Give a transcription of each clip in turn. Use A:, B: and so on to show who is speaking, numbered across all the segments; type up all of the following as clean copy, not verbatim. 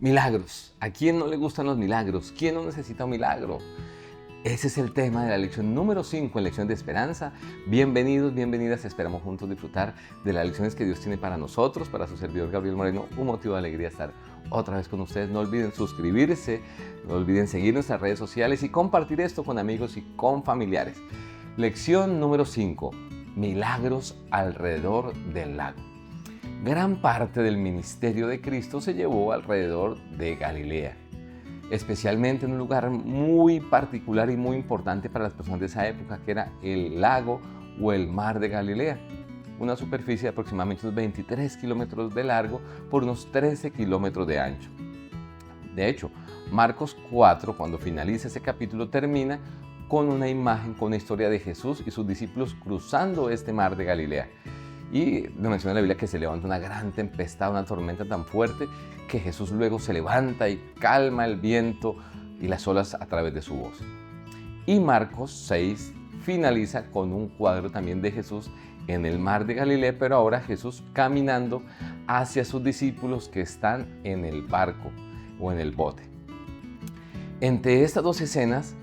A: Milagros. ¿A quién no le gustan los milagros? ¿Quién no necesita un milagro? Ese es el tema de la lección número 5 en Lección de Esperanza. Bienvenidos, bienvenidas. Esperamos juntos disfrutar de las lecciones que Dios tiene para nosotros, para su servidor Gabriel Moreno. Un motivo de alegría estar otra vez con ustedes. No olviden suscribirse, no olviden seguir nuestras redes sociales y compartir esto con amigos y con familiares. Lección número 5. Milagros alrededor del lago. Gran parte del ministerio de Cristo se llevó alrededor de Galilea, especialmente en un lugar muy particular y muy importante para las personas de esa época, que era el lago o el mar de Galilea, una superficie de aproximadamente unos 23 kilómetros de largo por unos 13 kilómetros de ancho. De hecho, Marcos 4, cuando finaliza ese capítulo, termina con una imagen, con una historia de Jesús y sus discípulos cruzando este mar de Galilea. Y menciona la Biblia que se levanta una gran tempestad, una tormenta tan fuerte que Jesús luego se levanta y calma el viento y las olas a través de su voz. Y Marcos 6 finaliza con un cuadro también de Jesús en el mar de Galilea, pero ahora Jesús caminando hacia sus discípulos que están en el barco o en el bote. Entre estas dos escenas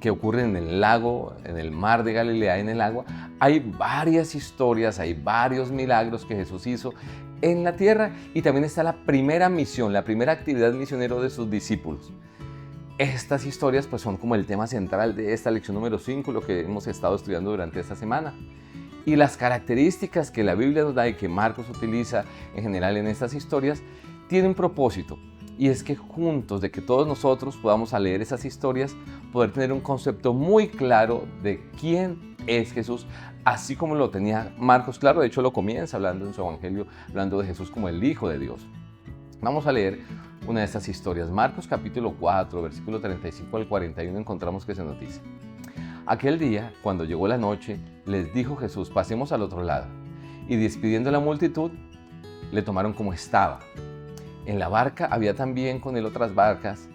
A: que ocurren en el lago, en el mar de Galilea, en el agua, hay varias historias, hay varios milagros que Jesús hizo en la tierra y también está la primera misión, la primera actividad misionera de sus discípulos. Estas historias pues son como el tema central de esta lección número 5, lo que hemos estado estudiando durante esta semana. Y las características que la Biblia nos da y que Marcos utiliza en general en estas historias tienen un propósito. Y es que juntos, de que todos nosotros podamos al leer esas historias, poder tener un concepto muy claro de quién es Jesús, así como lo tenía Marcos claro. De hecho, lo comienza hablando en su evangelio, hablando de Jesús como el Hijo de Dios. Vamos a leer una de estas historias. Marcos capítulo 4, versículo 35 al 41, encontramos que se nos dice: Aquel día, cuando llegó la noche, les dijo Jesús: pasemos al otro lado. Y despidiendo a la multitud, le tomaron como estaba. En la barca había también con él otras barcas,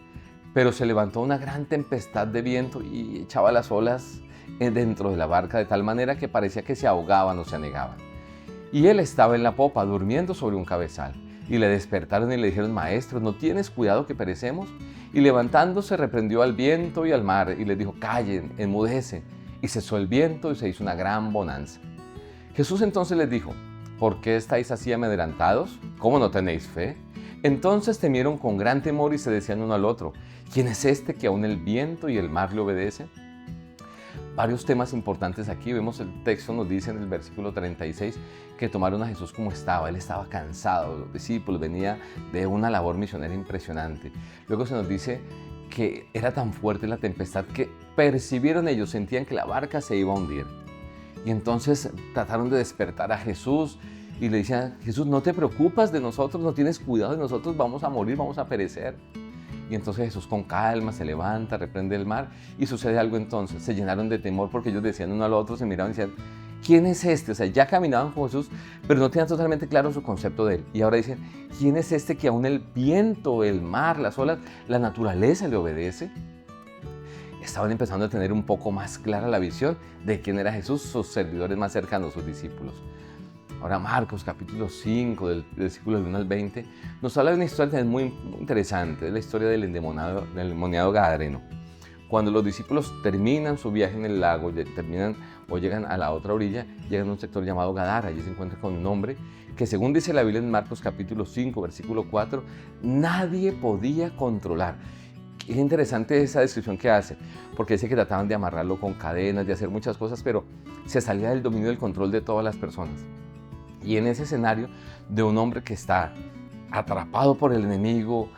A: pero se levantó una gran tempestad de viento y echaba las olas dentro de la barca de tal manera que parecía que se ahogaban o se anegaban. Y él estaba en la popa, durmiendo sobre un cabezal. Y le despertaron y le dijeron: Maestro, ¿no tienes cuidado que perecemos? Y levantándose reprendió al viento y al mar y les dijo: Callen, enmudecen. Y cesó el viento y se hizo una gran bonanza. Jesús entonces les dijo: ¿Por qué estáis así amedrentados? ¿Cómo no tenéis fe? Entonces temieron con gran temor y se decían uno al otro: ¿Quién es este que aún el viento y el mar le obedecen? Varios temas importantes aquí. Vemos el texto, nos dice en el versículo 36 que tomaron a Jesús como estaba. Él estaba cansado, los discípulos, venía de una labor misionera impresionante. Luego se nos dice que era tan fuerte la tempestad que percibieron ellos, sentían que la barca se iba a hundir. Y entonces trataron de despertar a Jesús y le decían: Jesús, ¿no te preocupas de nosotros? ¿No tienes cuidado de nosotros? Vamos a morir, vamos a perecer. Y entonces Jesús con calma se levanta, reprende el mar y sucede algo entonces. Se llenaron de temor porque ellos decían uno al otro, se miraban y decían: ¿quién es este? O sea, ya caminaban con Jesús, pero no tenían totalmente claro su concepto de él. Y ahora dicen: ¿quién es este que aún el viento, el mar, las olas, la naturaleza le obedece? Estaban empezando a tener un poco más clara la visión de quién era Jesús, sus servidores más cercanos, sus discípulos. Ahora Marcos capítulo 5, del versículo 1 al 20, nos habla de una historia muy interesante, de la historia del endemoniado gadareno. Cuando los discípulos terminan su viaje en el lago, terminan o llegan a la otra orilla, llegan a un sector llamado Gadara. Allí se encuentran con un hombre que, según dice la Biblia en Marcos capítulo 5, versículo 4, nadie podía controlar. Es interesante esa descripción que hace, porque dice que trataban de amarrarlo con cadenas, de hacer muchas cosas, pero se salía del dominio del control de todas las personas. Y en ese escenario de un hombre que está atrapado por el enemigo,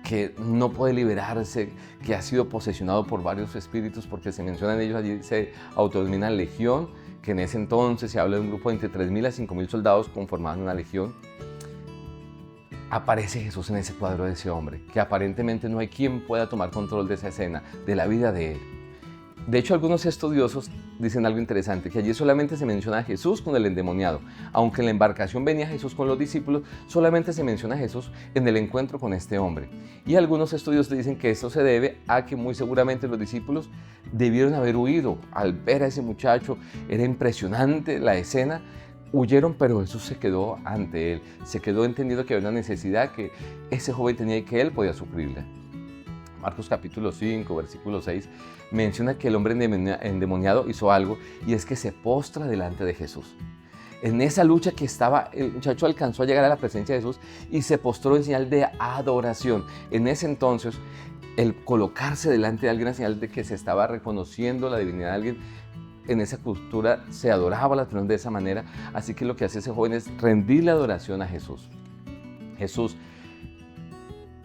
A: que no puede liberarse, que ha sido posesionado por varios espíritus, porque se mencionan ellos allí, se autodenomina legión, que en ese entonces se habla de un grupo de entre 3.000 a 5.000 soldados conformaban una legión. Aparece Jesús en ese cuadro de ese hombre, que aparentemente no hay quien pueda tomar control de esa escena, de la vida de él. De hecho, algunos estudiosos dicen algo interesante, que allí solamente se menciona a Jesús con el endemoniado. Aunque en la embarcación venía Jesús con los discípulos, solamente se menciona a Jesús en el encuentro con este hombre. Y algunos estudiosos dicen que esto se debe a que muy seguramente los discípulos debieron haber huido al ver a ese muchacho. Era impresionante la escena, huyeron, pero Jesús se quedó ante él, se quedó entendiendo que había una necesidad que ese joven tenía y que él podía suplirla. Marcos capítulo 5, versículo 6, menciona que el hombre endemoniado hizo algo, y es que se postra delante de Jesús. En esa lucha que estaba, el muchacho alcanzó a llegar a la presencia de Jesús y se postró en señal de adoración. En ese entonces, el colocarse delante de alguien en señal de que se estaba reconociendo la divinidad de alguien, en esa cultura se adoraba a las personas de esa manera. Así que lo que hace ese joven es rendirle adoración a Jesús. Jesús,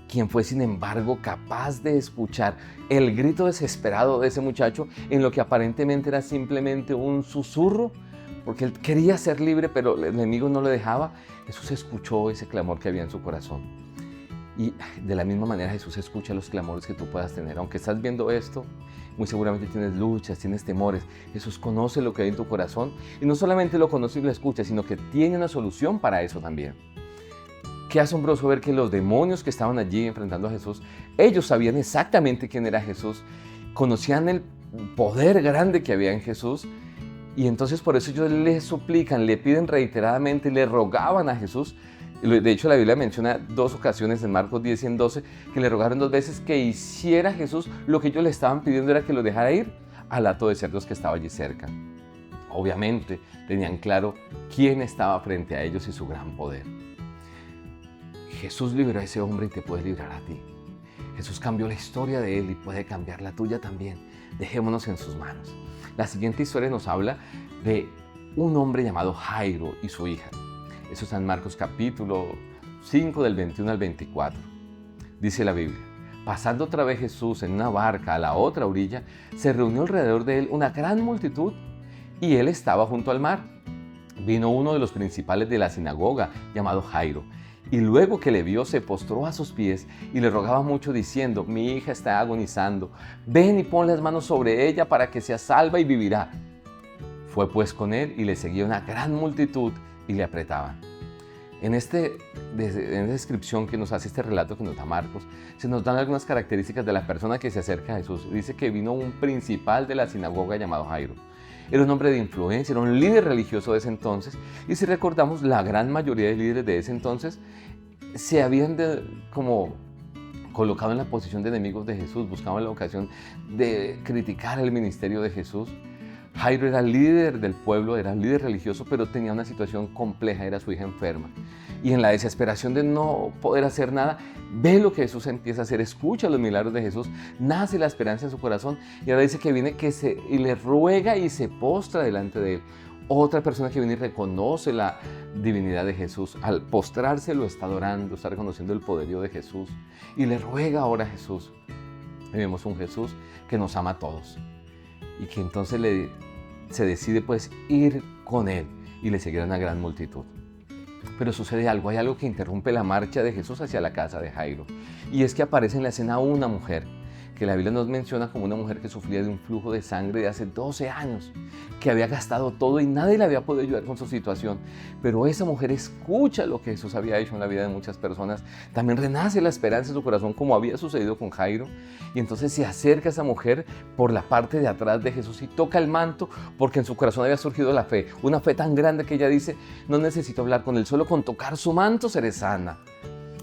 A: quien fue sin embargo capaz de escuchar el grito desesperado de ese muchacho en lo que aparentemente era simplemente un susurro, porque él quería ser libre, pero el enemigo no le dejaba. Jesús escuchó ese clamor que había en su corazón. Y de la misma manera Jesús escucha los clamores que tú puedas tener. Aunque estás viendo esto, muy seguramente tienes luchas, tienes temores. Jesús conoce lo que hay en tu corazón, y no solamente lo conoce y lo escucha, sino que tiene una solución para eso también. Qué asombroso ver que los demonios que estaban allí enfrentando a Jesús, ellos sabían exactamente quién era Jesús, conocían el poder grande que había en Jesús, y entonces por eso ellos le suplican, le piden reiteradamente, le rogaban a Jesús. De hecho, la Biblia menciona 2 ocasiones en Marcos 10 y en 12 que le rogaron 2 veces que hiciera Jesús lo que ellos le estaban pidiendo, era que lo dejara ir al hato de cerdos que estaba allí cerca. Obviamente tenían claro quién estaba frente a ellos y su gran poder. Jesús liberó a ese hombre y te puede librar a ti. Jesús cambió la historia de él y puede cambiar la tuya también. Dejémonos en sus manos. La siguiente historia nos habla de un hombre llamado Jairo y su hija. Eso está en Marcos capítulo 5 del 21 al 24. Dice la Biblia: pasando otra vez Jesús en una barca a la otra orilla, se reunió alrededor de él una gran multitud, y él estaba junto al mar. Vino uno de los principales de la sinagoga, llamado Jairo, y luego que le vio, se postró a sus pies y le rogaba mucho, diciendo: mi hija está agonizando, ven y pon las manos sobre ella para que sea salva y vivirá. Fue pues con él, y le seguía una gran multitud y le apretaban. En esta descripción que nos hace este relato que nos da Marcos, se nos dan algunas características de la persona que se acerca a Jesús. Dice que vino un principal de la sinagoga llamado Jairo. Era un hombre de influencia, era un líder religioso de ese entonces, y si recordamos, la gran mayoría de líderes de ese entonces se habían como colocado en la posición de enemigos de Jesús, buscaban la ocasión de criticar el ministerio de Jesús. Jairo era líder del pueblo, era líder religioso, pero tenía una situación compleja, era su hija enferma. Y en la desesperación de no poder hacer nada, ve lo que Jesús empieza a hacer, escucha los milagros de Jesús, nace la esperanza en su corazón, y ahora dice que viene y le ruega y se postra delante de él. Otra persona que viene y reconoce la divinidad de Jesús. Al postrarse lo está adorando, está reconociendo el poderío de Jesús, y le ruega ahora a Jesús. Y vemos un Jesús que nos ama a todos, y que entonces se decide pues ir con él, y le seguirá una gran multitud. Pero sucede algo, hay algo que interrumpe la marcha de Jesús hacia la casa de Jairo, y es que aparece en la escena una mujer, que la Biblia nos menciona como una mujer que sufría de un flujo de sangre de hace 12 años, que había gastado todo y nadie le había podido ayudar con su situación. Pero esa mujer escucha lo que Jesús había hecho en la vida de muchas personas, también renace la esperanza en su corazón, como había sucedido con Jairo, y entonces se acerca a esa mujer por la parte de atrás de Jesús y toca el manto, porque en su corazón había surgido la fe, una fe tan grande que ella dice: no necesito hablar con él, solo con tocar su manto seré sana.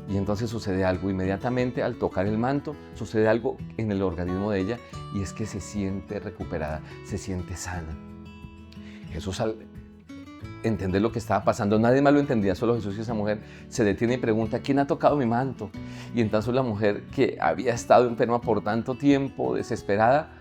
A: Y entonces sucede algo, inmediatamente al tocar el manto, sucede algo en el organismo de ella, y es que se siente recuperada, se siente sana. Jesús, al entender lo que estaba pasando, nadie más lo entendía, solo Jesús y esa mujer, se detiene y pregunta: ¿quién ha tocado mi manto? Y entonces la mujer, que había estado enferma por tanto tiempo, desesperada,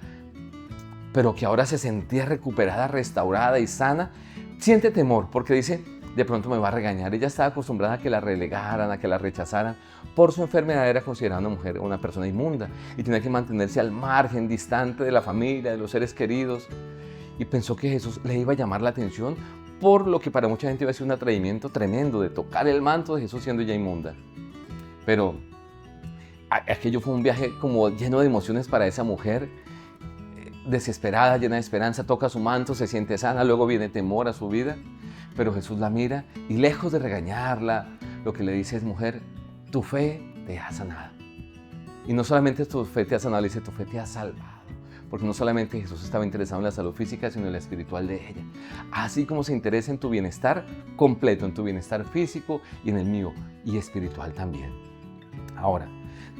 A: pero que ahora se sentía recuperada, restaurada y sana, siente temor, porque dice: de pronto me va a regañar. Ella estaba acostumbrada a que la relegaran, a que la rechazaran. Por su enfermedad era considerada una mujer, una persona inmunda, y tenía que mantenerse al margen, distante de la familia, de los seres queridos. Y pensó que Jesús le iba a llamar la atención por lo que para mucha gente iba a ser un atrevimiento tremendo de tocar el manto de Jesús siendo ya inmunda. Pero aquello fue un viaje como lleno de emociones para esa mujer, desesperada, llena de esperanza. Toca su manto, se siente sana, luego viene temor a su vida. Pero Jesús la mira y, lejos de regañarla, lo que le dice es: mujer, tu fe te ha sanado. Y no solamente tu fe te ha sanado, le dice: tu fe te ha salvado. porque no solamente Jesús estaba interesado en la salud física, sino en la espiritual de ella. Así como se interesa en tu bienestar completo, en tu bienestar físico y en el mío, y espiritual también. Ahora,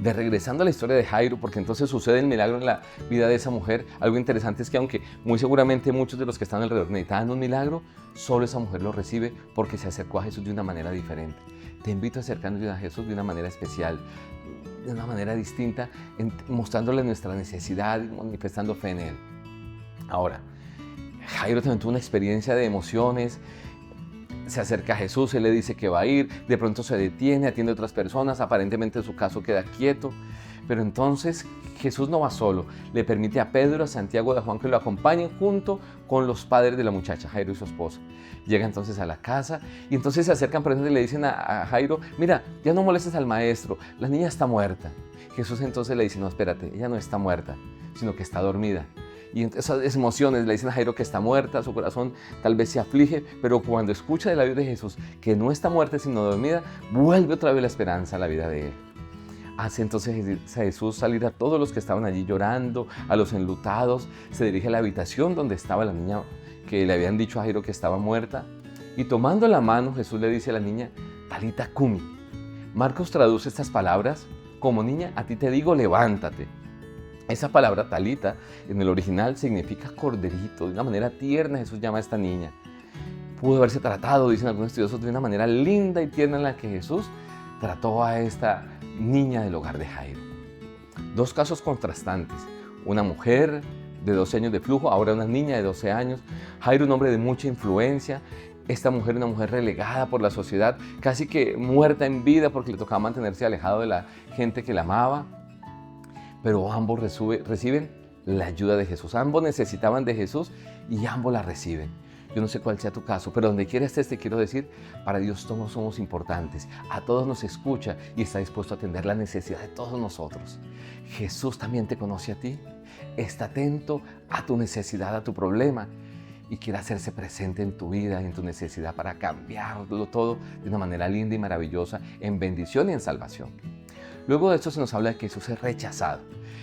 A: regresando a la historia de Jairo, porque entonces sucede el milagro en la vida de esa mujer, algo interesante es que aunque muy seguramente muchos de los que están alrededor necesitaban un milagro, solo esa mujer lo recibe porque se acercó a Jesús de una manera diferente. Te invito a acercarnos a Jesús de una manera especial, de una manera distinta, mostrándole nuestra necesidad y manifestando fe en Él. Ahora, Jairo también tuvo una experiencia de emociones. Se acerca a Jesús, Él le dice que va a ir, de pronto se detiene, atiende a otras personas, aparentemente en su caso queda quieto, pero entonces Jesús no va solo, le permite a Pedro, a Santiago y a Juan que lo acompañen junto con los padres de la muchacha, Jairo y su esposa. Llega entonces a la casa y entonces se acercan por eso y le dicen a Jairo, mira, ya no molestes al maestro, la niña está muerta. Jesús entonces le dice, no, espérate, ella no está muerta, sino que está dormida. Y esas emociones le dicen a Jairo que está muerta, su corazón tal vez se aflige, pero cuando escucha de la vida de Jesús que no está muerta sino dormida, vuelve otra vez la esperanza a la vida de él. Hace entonces a Jesús salir a todos los que estaban allí llorando, a los enlutados, se dirige a la habitación donde estaba la niña que le habían dicho a Jairo que estaba muerta, y tomando la mano Jesús le dice a la niña, Talita Cumi. Marcos traduce estas palabras como, niña, a ti te digo, levántate. Esa palabra talita en el original significa corderito. De una manera tierna Jesús llama a esta niña. Pudo haberse tratado, dicen algunos estudiosos, de una manera linda y tierna en la que Jesús trató a esta niña del hogar de Jairo. Dos casos contrastantes. Una mujer de 12 años de flujo, ahora una niña de 12 años. Jairo, un hombre de mucha influencia. Esta mujer, una mujer relegada por la sociedad, casi que muerta en vida porque le tocaba mantenerse alejado de la gente que la amaba. Pero ambos reciben la ayuda de Jesús. Ambos necesitaban de Jesús y ambos la reciben. Yo no sé cuál sea tu caso, pero donde quiera estés te quiero decir, para Dios todos somos importantes. A todos nos escucha y está dispuesto a atender la necesidad de todos nosotros. Jesús también te conoce a ti. Está atento a tu necesidad, a tu problema y quiere hacerse presente en tu vida y en tu necesidad para cambiarlo todo de una manera linda y maravillosa en bendición y en salvación. Luego de esto se nos habla de que Jesús es rechazado.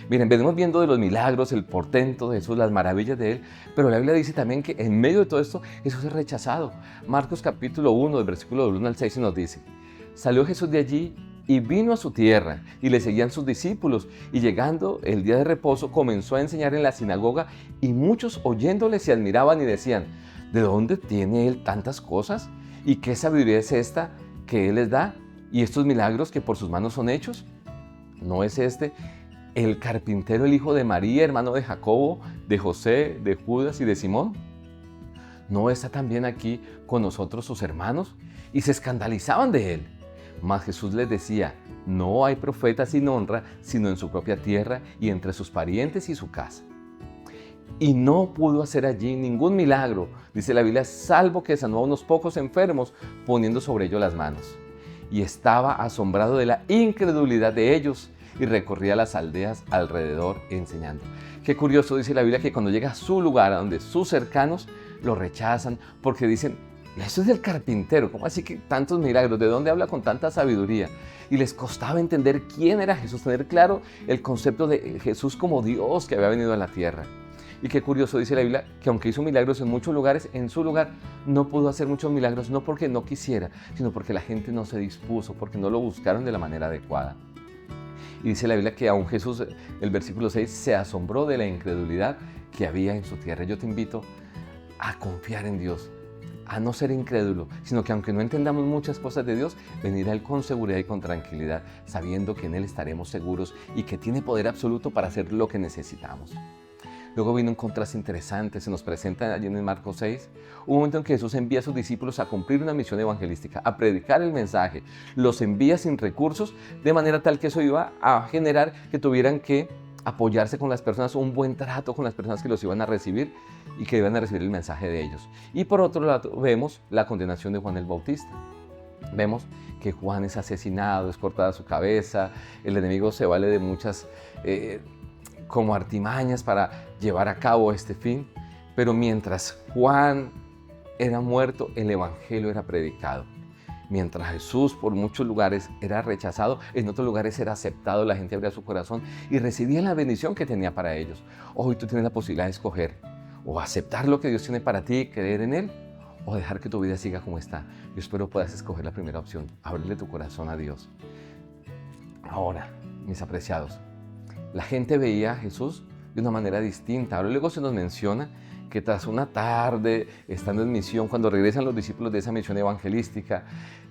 A: Miren, venimos viendo de los milagros, el portento de Jesús, las maravillas de Él, pero la Biblia dice también que en medio de todo esto Jesús es rechazado. Marcos capítulo 1, del versículo del 1 al 6 nos dice, salió Jesús de allí y vino a su tierra y le seguían sus discípulos y llegando el día de reposo comenzó a enseñar en la sinagoga y muchos oyéndole se admiraban y decían, ¿de dónde tiene Él tantas cosas? ¿Y qué sabiduría es esta que Él les da? ¿Y estos milagros que por sus manos son hechos? ¿No es este el carpintero, el hijo de María, hermano de Jacobo, de José, de Judas y de Simón? ¿No está también aquí con nosotros sus hermanos? Y se escandalizaban de él. Mas Jesús les decía, no hay profeta sin honra, sino en su propia tierra y entre sus parientes y su casa. Y no pudo hacer allí ningún milagro, dice la Biblia, salvo que sanó a unos pocos enfermos, poniendo sobre ellos las manos. Y estaba asombrado de la incredulidad de ellos y recorría las aldeas alrededor enseñando. Qué curioso, dice la Biblia, que cuando llega a su lugar, a donde sus cercanos lo rechazan porque dicen, eso es del carpintero, ¿cómo así que tantos milagros? ¿De dónde habla con tanta sabiduría? Y les costaba entender quién era Jesús, tener claro el concepto de Jesús como Dios que había venido a la tierra. Y qué curioso, dice la Biblia, que aunque hizo milagros en muchos lugares, en su lugar no pudo hacer muchos milagros, no porque no quisiera, sino porque la gente no se dispuso, porque no lo buscaron de la manera adecuada. Y dice la Biblia que aún Jesús, el versículo 6, se asombró de la incredulidad que había en su tierra. Yo te invito a confiar en Dios, a no ser incrédulo, sino que aunque no entendamos muchas cosas de Dios, venir a Él con seguridad y con tranquilidad, sabiendo que en Él estaremos seguros y que tiene poder absoluto para hacer lo que necesitamos. Luego vino un contraste interesante, se nos presenta allí en Marcos 6, un momento en que Jesús envía a sus discípulos a cumplir una misión evangelística, a predicar el mensaje, los envía sin recursos, de manera tal que eso iba a generar que tuvieran que apoyarse con las personas, un buen trato con las personas que los iban a recibir y que iban a recibir el mensaje de ellos. Y por otro lado vemos la condenación de Juan el Bautista. Vemos que Juan es asesinado, es cortada su cabeza, el enemigo se vale de muchas como artimañas para llevar a cabo este fin, pero mientras Juan era muerto, el evangelio era predicado. Mientras Jesús por muchos lugares era rechazado, en otros lugares era aceptado, la gente abría su corazón y recibía la bendición que tenía para ellos. Hoy tú tienes la posibilidad de escoger o aceptar lo que Dios tiene para ti, creer en Él, o dejar que tu vida siga como está. Yo espero puedas escoger la primera opción, abrirle tu corazón a Dios. Ahora, mis apreciados, la gente veía a Jesús de una manera distinta. Ahora luego se nos menciona que tras una tarde, estando en misión, cuando regresan los discípulos de esa misión evangelística,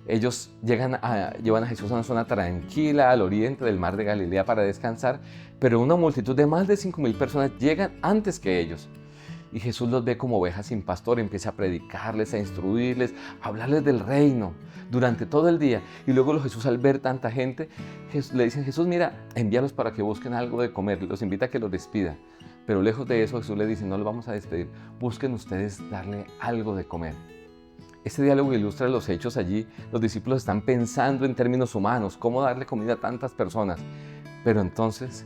A: ellos llevan a Jesús a una zona tranquila, al oriente del mar de Galilea para descansar, pero una multitud de más de 5,000 personas llegan antes que ellos. Y Jesús los ve como ovejas sin pastor, empieza a predicarles, a instruirles, a hablarles del reino durante todo el día. Y luego Jesús, al ver tanta gente, le dicen: Jesús, mira, envíalos para que busquen algo de comer. Los invita a que los despida. Pero lejos de eso, Jesús le dice: no los vamos a despedir, busquen ustedes darle algo de comer. Este diálogo ilustra los hechos allí. Los discípulos están pensando en términos humanos, cómo darle comida a tantas personas. Pero entonces,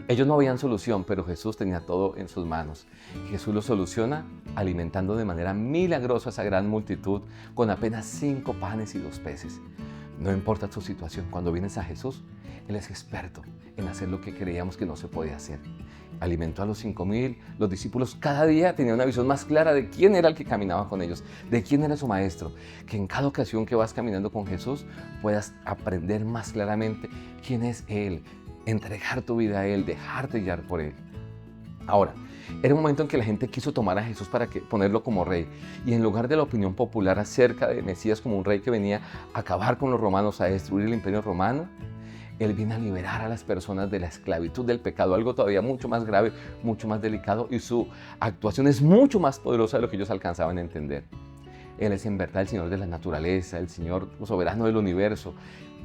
A: ellos no veían solución, pero Jesús tenía todo en sus manos. Jesús lo soluciona alimentando de manera milagrosa a esa gran multitud con apenas 5 panes y 2 peces. No importa tu situación, cuando vienes a Jesús, Él es experto en hacer lo que creíamos que no se podía hacer. Alimentó a los 5,000, los discípulos cada día tenían una visión más clara de quién era el que caminaba con ellos, de quién era su maestro. Que en cada ocasión que vas caminando con Jesús puedas aprender más claramente quién es Él, entregar tu vida a Él, dejarte guiar por Él. Ahora, era un momento en que la gente quiso tomar a Jesús para ponerlo como rey, y en lugar de la opinión popular acerca de Mesías como un rey que venía a acabar con los romanos, a destruir el imperio romano, Él viene a liberar a las personas de la esclavitud del pecado, algo todavía mucho más grave, mucho más delicado, y su actuación es mucho más poderosa de lo que ellos alcanzaban a entender. Él es en verdad el Señor de la naturaleza, el Señor soberano del universo.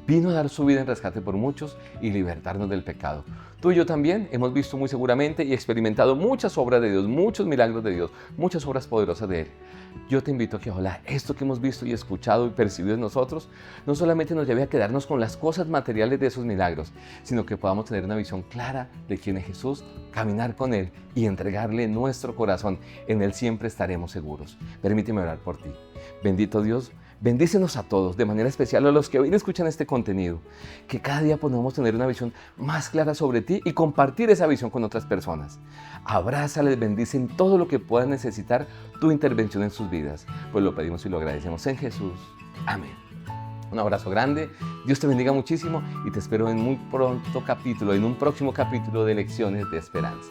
A: Vino a dar su vida en rescate por muchos y libertarnos del pecado. Tú y yo también hemos visto muy seguramente y experimentado muchas obras de Dios, muchos milagros de Dios, muchas obras poderosas de Él. Yo te invito a que ojalá esto que hemos visto y escuchado y percibido en nosotros no solamente nos lleve a quedarnos con las cosas materiales de esos milagros, sino que podamos tener una visión clara de quién es Jesús, caminar con Él y entregarle nuestro corazón. En Él siempre estaremos seguros. Permíteme orar por ti. Bendito Dios, bendícenos a todos, de manera especial a los que hoy escuchan este contenido, que cada día podamos tener una visión más clara sobre ti y compartir esa visión con otras personas. Abrázales, bendice en todo lo que puedan necesitar tu intervención en sus vidas, pues lo pedimos y lo agradecemos en Jesús. Amén. Un abrazo grande, Dios te bendiga muchísimo y te espero en un próximo capítulo de Lecciones de Esperanza.